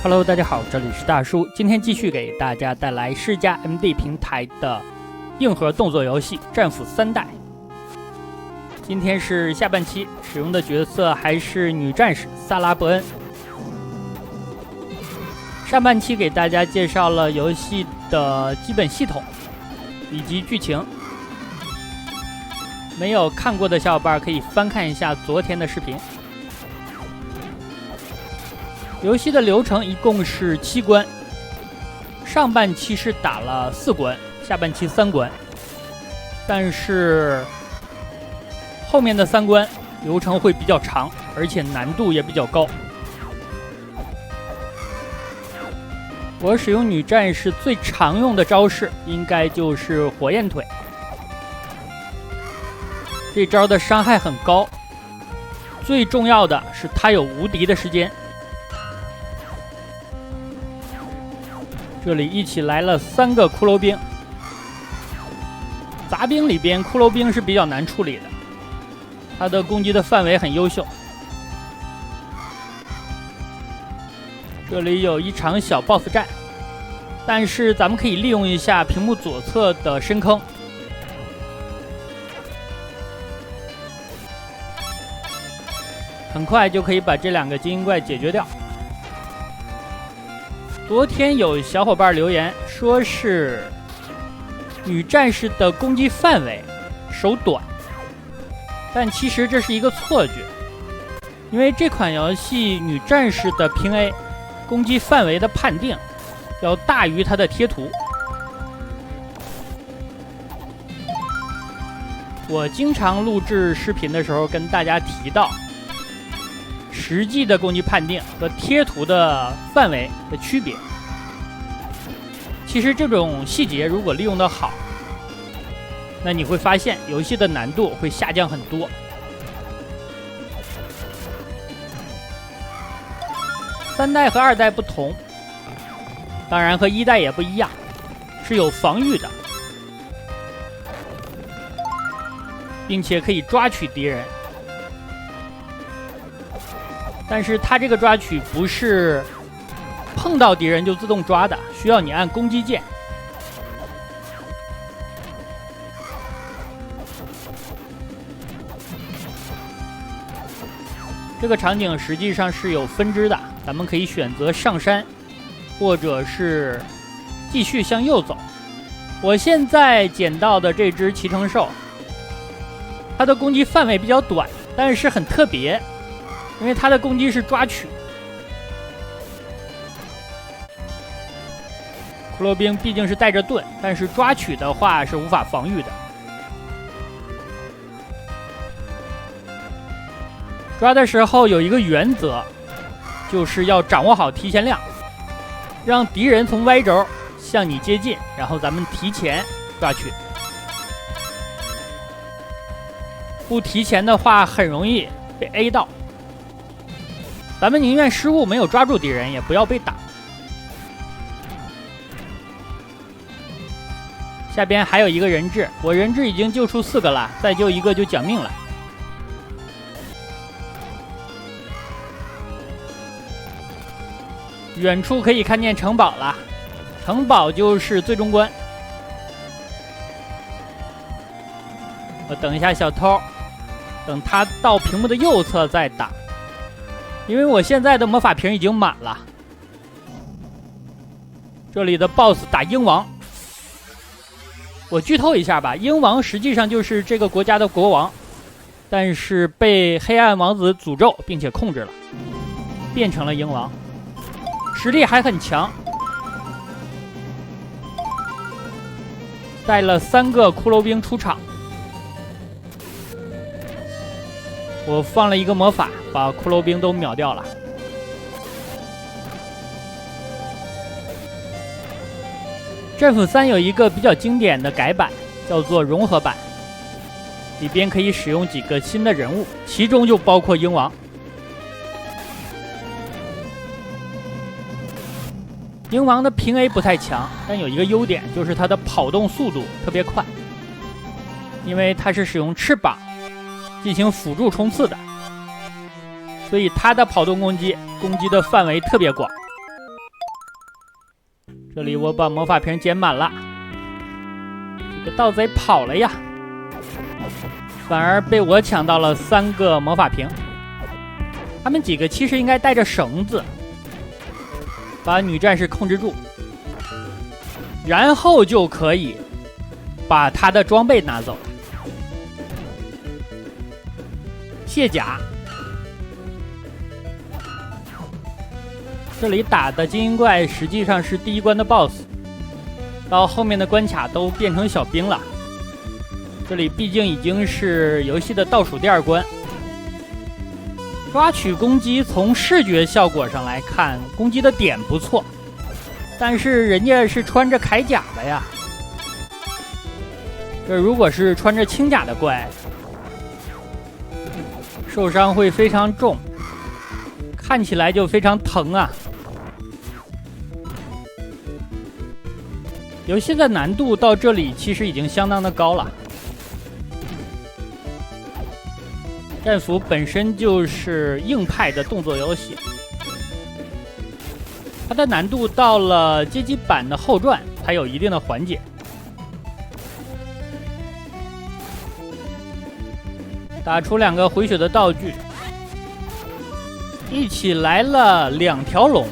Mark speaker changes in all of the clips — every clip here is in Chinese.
Speaker 1: Hello， 大家好，这里是大叔，今天继续给大家带来世嘉 MD 平台的硬核动作游戏《战斧3代》。今天是下半期，使用的角色还是女战士萨拉伯恩。上半期给大家介绍了游戏的基本系统以及剧情，没有看过的小伙伴可以翻看一下昨天的视频。游戏的流程一共是7关，上半期是打了4关，下半期3关，但是后面的3关流程会比较长，而且难度也比较高。我使用女战士最常用的招式应该就是火焰腿，这招的伤害很高，最重要的是它有无敌的时间。这里一起来了3个骷髅兵，杂兵里边骷髅兵是比较难处理的，它的攻击的范围很优秀。这里有一场小 BOSS 战，但是咱们可以利用一下屏幕左侧的深坑，很快就可以把这2个精英怪解决掉。昨天有小伙伴留言说是女战士的攻击范围手短，但其实这是一个错觉，因为这款游戏女战士的平 A 攻击范围的判定要大于它的贴图。我经常录制视频的时候跟大家提到，实际的攻击判定和贴图的范围的区别。其实这种细节如果利用得好，那你会发现游戏的难度会下降很多。3代和2代不同，当然和1代也不一样，是有防御的，并且可以抓取敌人。但是它这个抓取不是碰到敌人就自动抓的，需要你按攻击键。这个场景实际上是有分支的，咱们可以选择上山，或者是继续向右走。我现在捡到的这只骑乘兽，它的攻击范围比较短，但是很特别，因为它的攻击是抓取。骷髅兵毕竟是带着盾，但是抓取的话是无法防御的。抓的时候有一个原则，就是要掌握好提前量，让敌人从 Y 轴向你接近，然后咱们提前抓取。不提前的话很容易被 A 到，咱们宁愿失误没有抓住敌人，也不要被打。下边还有一个人质，我人质已经救出4个了，再救1个就讲命了。远处可以看见城堡了，城堡就是最终关。我等一下小偷，等他到屏幕的右侧再打，因为我现在的魔法瓶已经满了。这里的 BOSS 打鹰王，我剧透一下吧，鹰王实际上就是这个国家的国王，但是被黑暗王子诅咒并且控制了，变成了鹰王，实力还很强，带了3个骷髅兵出场。我放了一个魔法，把骷髅兵都秒掉了。战斧3有一个比较经典的改版，叫做融合版，里边可以使用几个新的人物，其中就包括鹰王。鹰王的平 A 不太强，但有一个优点，就是它的跑动速度特别快，因为它是使用翅膀进行辅助冲刺的，所以它的跑动攻击的范围特别广。这里我把魔法瓶捡满了，这个盗贼跑了呀，反而被我抢到了3个魔法瓶。他们几个其实应该带着绳子，把女战士控制住，然后就可以把她的装备拿走了。卸甲，这里打的精英怪实际上是第1关的 BOSS， 到后面的关卡都变成小兵了。这里毕竟已经是游戏的倒数第2关。抓取攻击从视觉效果上来看，攻击的点不错，但是人家是穿着铠甲的呀。这如果是穿着轻甲的怪，受伤会非常重，看起来就非常疼啊。游戏的难度到这里其实已经相当的高了。战斧本身就是硬派的动作游戏，它的难度到了街机版的后传才有一定的缓解。打出2个回血的道具，一起来了2条龙，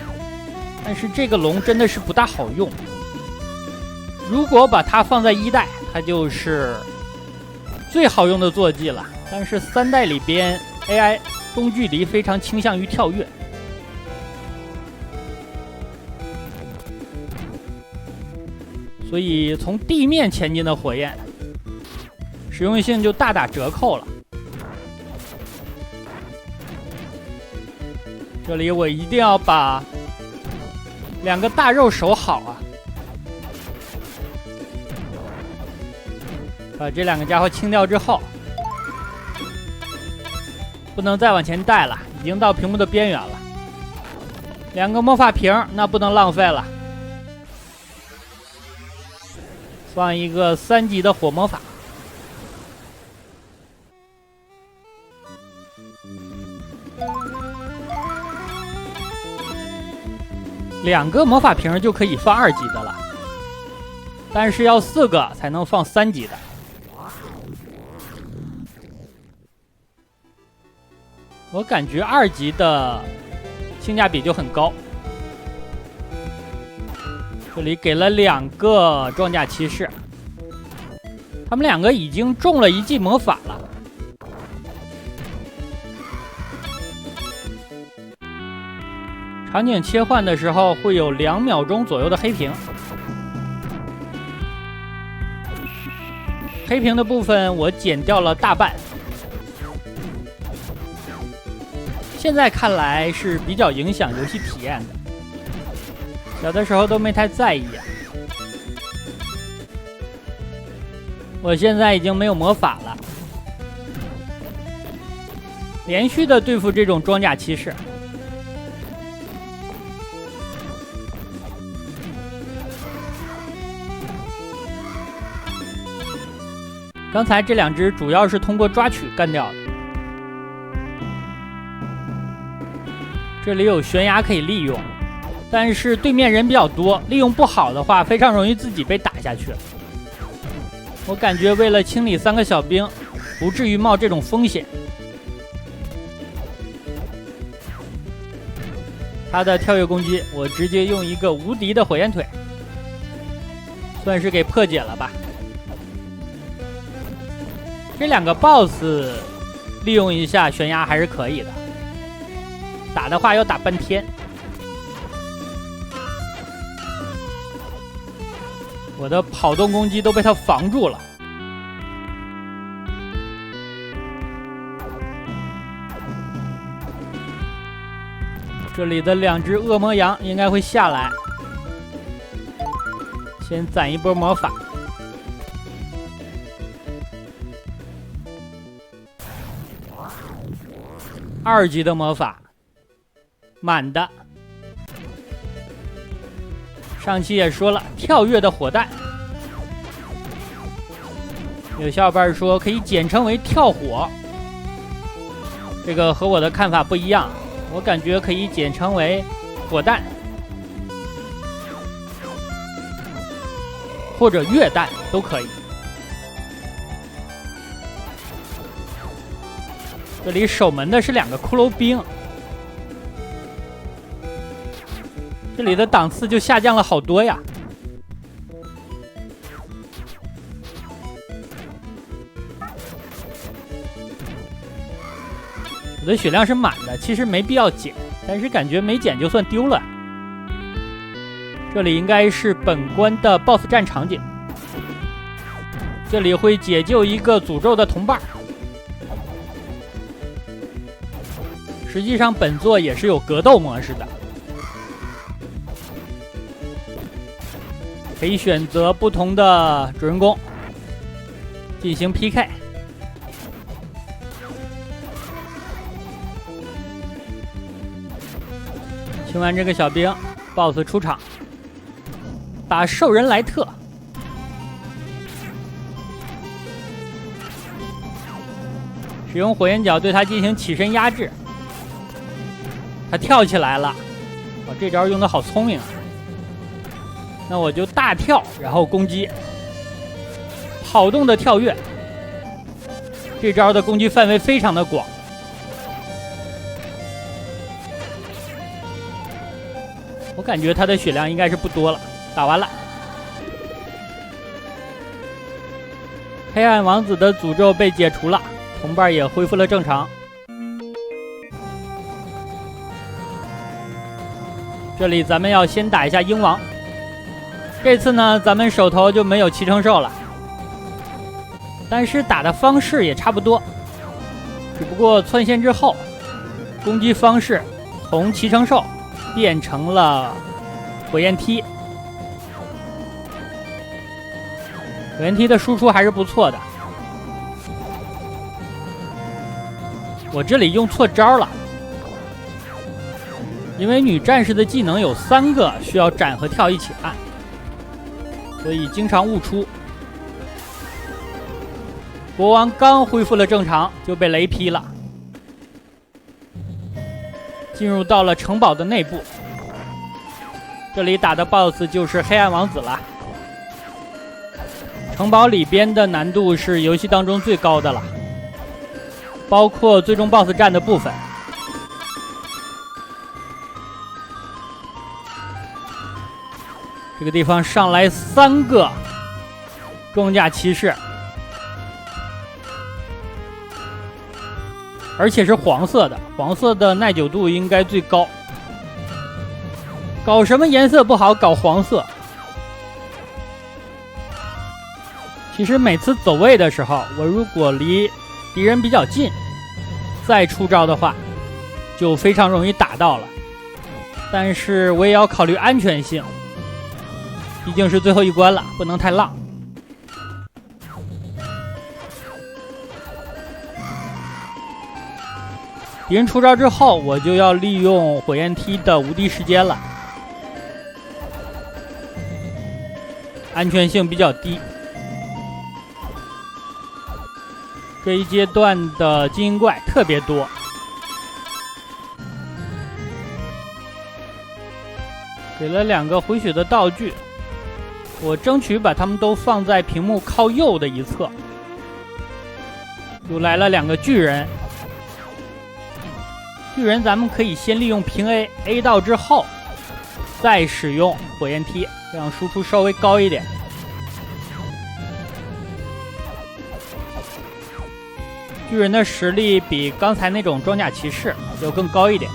Speaker 1: 但是这个龙真的是不大好用。如果把它放在1代，它就是最好用的坐骑了。但是3代里边 AI 中距离非常倾向于跳跃，所以从地面前进的火焰实用性就大打折扣了。这里我一定要把2个大肉守好啊！把这2个家伙清掉之后，不能再往前带了，已经到屏幕的边缘了。2个魔法瓶，那不能浪费了。放一个3级的火魔法。2个魔法瓶就可以放2级的了，但是要4个才能放3级的。我感觉2级的性价比就很高。这里给了2个装甲骑士，他们2个已经中了1记魔法了。场景切换的时候会有2秒钟左右的黑屏，黑屏的部分我减掉了大半。现在看来是比较影响游戏体验的，小的时候都没太在意啊。我现在已经没有魔法了，连续的对付这种装甲骑士。刚才这2只主要是通过抓取干掉的。这里有悬崖可以利用，但是对面人比较多，利用不好的话非常容易自己被打下去。我感觉为了清理3个小兵，不至于冒这种风险。他的跳跃攻击，我直接用一个无敌的火焰腿，算是给破解了吧。这2个 BOSS 利用一下悬崖还是可以的，打的话要打半天。我的跑动攻击都被他防住了。这里的2只恶魔羊应该会下来，先攒一波魔法。2级的魔法，满的。上期也说了，跳跃的火弹，有小伙伴说可以简称为跳火，这个和我的看法不一样，我感觉可以简称为火弹。或者月弹都可以。这里守门的是2个骷髅兵，这里的档次就下降了好多呀。我的血量是满的，其实没必要减，但是感觉没减就算丢了。这里应该是本关的 BOSS 战场景，这里会解救一个诅咒的同伴。实际上本作也是有格斗模式的，可以选择不同的主人公进行 PK。清完这个小兵 ，BOSS 出场，打兽人莱特。使用火焰脚对他进行起身压制。他跳起来了，这招用的好聪明啊！那我就大跳，然后攻击，跑动的跳跃。这招的攻击范围非常的广。我感觉他的血量应该是不多了，打完了。黑暗王子的诅咒被解除了，同伴也恢复了正常。这里咱们要先打一下鹰王，这次呢咱们手头就没有七成兽了，但是打的方式也差不多，只不过窜线之后攻击方式从七成兽变成了火焰踢。火焰踢的输出还是不错的，我这里用错招了，因为女战士的技能有3个需要斩和跳一起按，所以经常误出。国王刚恢复了正常就被雷劈了，进入到了城堡的内部。这里打的 BOSS 就是黑暗王子了。城堡里边的难度是游戏当中最高的了，包括最终 BOSS 战的部分。这个地方上来3个装甲骑士，而且是黄色的，黄色的耐久度应该最高。搞什么颜色不好，搞黄色。其实每次走位的时候，我如果离敌人比较近，再出招的话，就非常容易打到了。但是我也要考虑安全性，毕竟是最后一关了，不能太浪。敌人出招之后，我就要利用火焰踢的无敌时间了，安全性比较低。这一阶段的精英怪特别多，给了2个回血的道具，我争取把它们都放在屏幕靠右的一侧。又来了2个巨人，巨人咱们可以先利用平 A 到之后，再使用火焰踢，这样输出稍微高一点。巨人的实力比刚才那种装甲骑士要更高一点，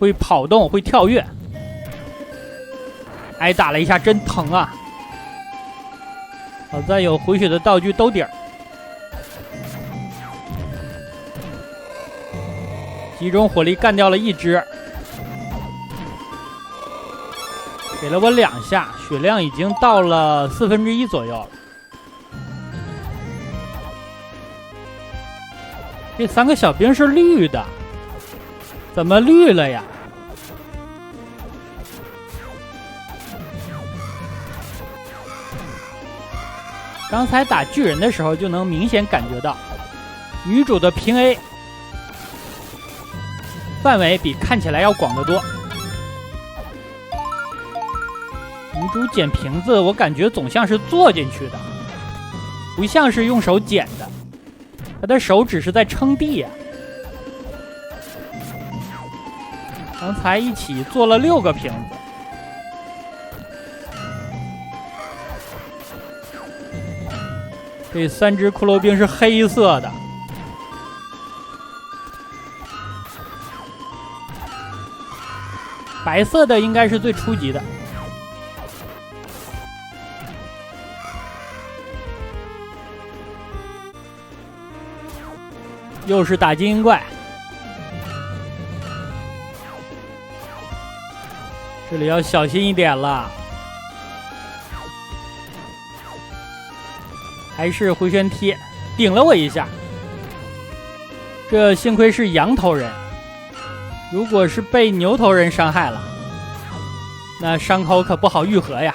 Speaker 1: 会跑动，会跳跃。挨打了一下，真疼啊！好在有回血的道具兜底儿，集中火力干掉了1只，给了我2下，血量已经到了1/4左右了。这3个小兵是绿的，怎么绿了呀？刚才打巨人的时候就能明显感觉到，女主的平 A 范围比看起来要广得多。女主捡瓶子，我感觉总像是坐进去的，不像是用手捡的。她的手只是在撑地呀。刚才一起做了6个瓶子。这3只骷髅兵是黑色的。白色的应该是最初级的。又是打精英怪，这里要小心一点了。还是回旋踢，顶了我一下。这幸亏是羊头人，如果是被牛头人伤害了，那伤口可不好愈合呀，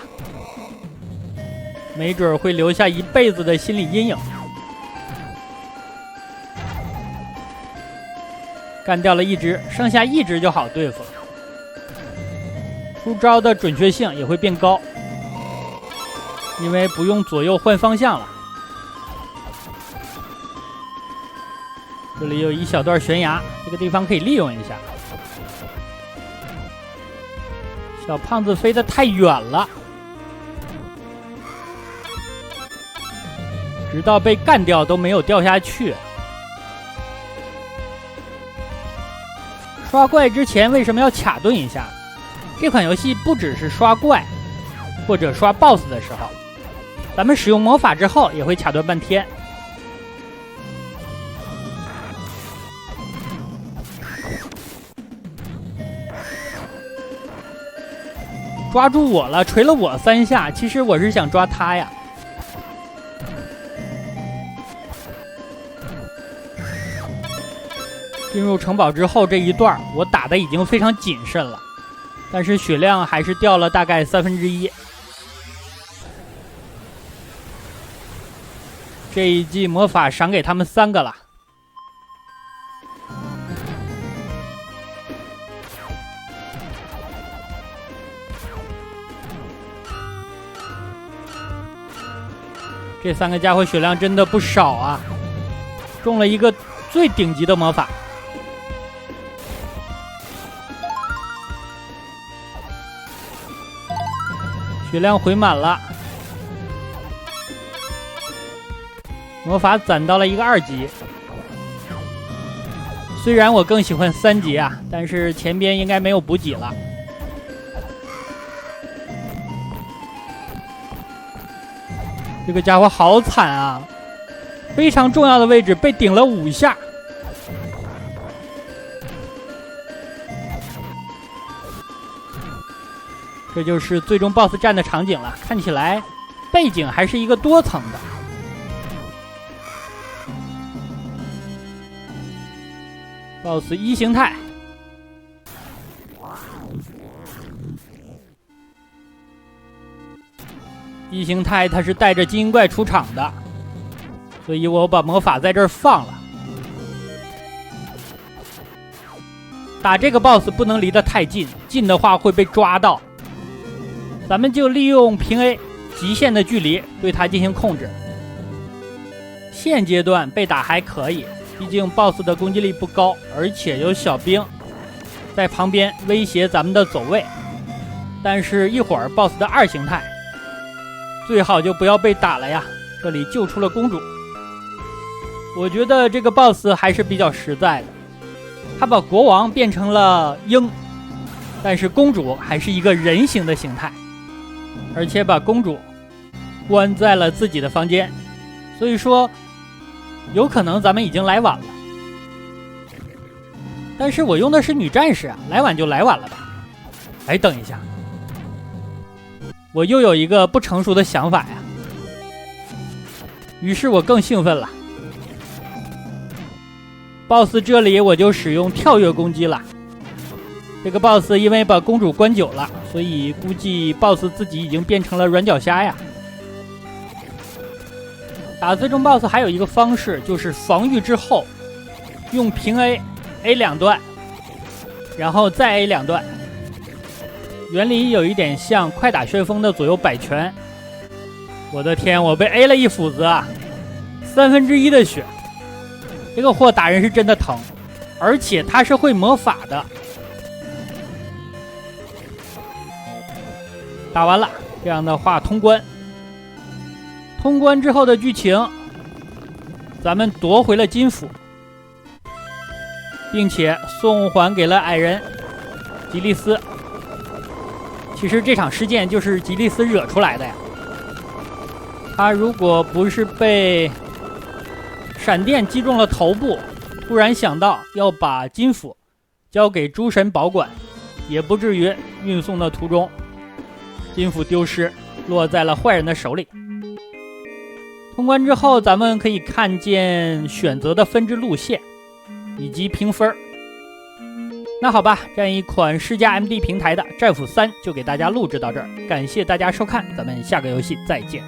Speaker 1: 没准会留下一辈子的心理阴影。干掉了1只，剩下1只就好对付了。出招的准确性也会变高，因为不用左右换方向了。这里有一小段悬崖，这个地方可以利用一下。小胖子飞得太远了，直到被干掉都没有掉下去。刷怪之前为什么要卡顿一下？这款游戏不只是刷怪或者刷 BOSS 的时候，咱们使用魔法之后也会卡顿半天。抓住我了，锤了我3下，其实我是想抓他呀。进入城堡之后这一段我打的已经非常谨慎了，但是血量还是掉了大概1/3。这一记魔法赏给他们3个了。这3个家伙血量真的不少啊，中了一个最顶级的魔法。血量回满了，魔法攒到了一个2级。虽然我更喜欢3级啊，但是前边应该没有补给了。这个家伙好惨啊，非常重要的位置被顶了5下。这就是最终 BOSS 战的场景了，看起来背景还是一个多层的。BOSS 1形态，1形态它是带着精英怪出场的，所以我把魔法在这儿放了。打这个 BOSS 不能离得太近，近的话会被抓到。咱们就利用平 A 极限的距离对它进行控制。现阶段被打还可以，毕竟 BOSS 的攻击力不高，而且有小兵在旁边威胁咱们的走位。但是一会儿 BOSS 的2形态最好就不要被打了呀，这里救出了公主。我觉得这个 BOSS 还是比较实在的，他把国王变成了鹰，但是公主还是一个人形的形态，而且把公主关在了自己的房间，所以说有可能咱们已经来晚了。但是我用的是女战士啊，来晚就来晚了吧。哎，等一下，我又有一个不成熟的想法呀，于是我更兴奋了。BOSS 这里我就使用跳跃攻击了。这个 BOSS 因为把公主关久了，所以估计 BOSS 自己已经变成了软脚虾呀。打最终 BOSS 还有一个方式，就是防御之后用平 A 2段，然后再 A 2段，原理有一点像快打旋风的左右摆拳。我的天，我被 A 了一斧子啊！1/3的血，这个货打人是真的疼，而且他是会魔法的。打完了，这样的话通关。通关之后的剧情，咱们夺回了金斧，并且送还给了矮人吉利斯。其实这场事件就是吉利斯惹出来的呀。他如果不是被闪电击中了头部，突然想到要把金斧交给诸神保管，也不至于运送的途中金斧丢失，落在了坏人的手里。通关之后，咱们可以看见选择的分支路线以及评分。那好吧，这样一款世嘉 MD 平台的《战斧3》就给大家录制到这儿，感谢大家收看，咱们下个游戏再见。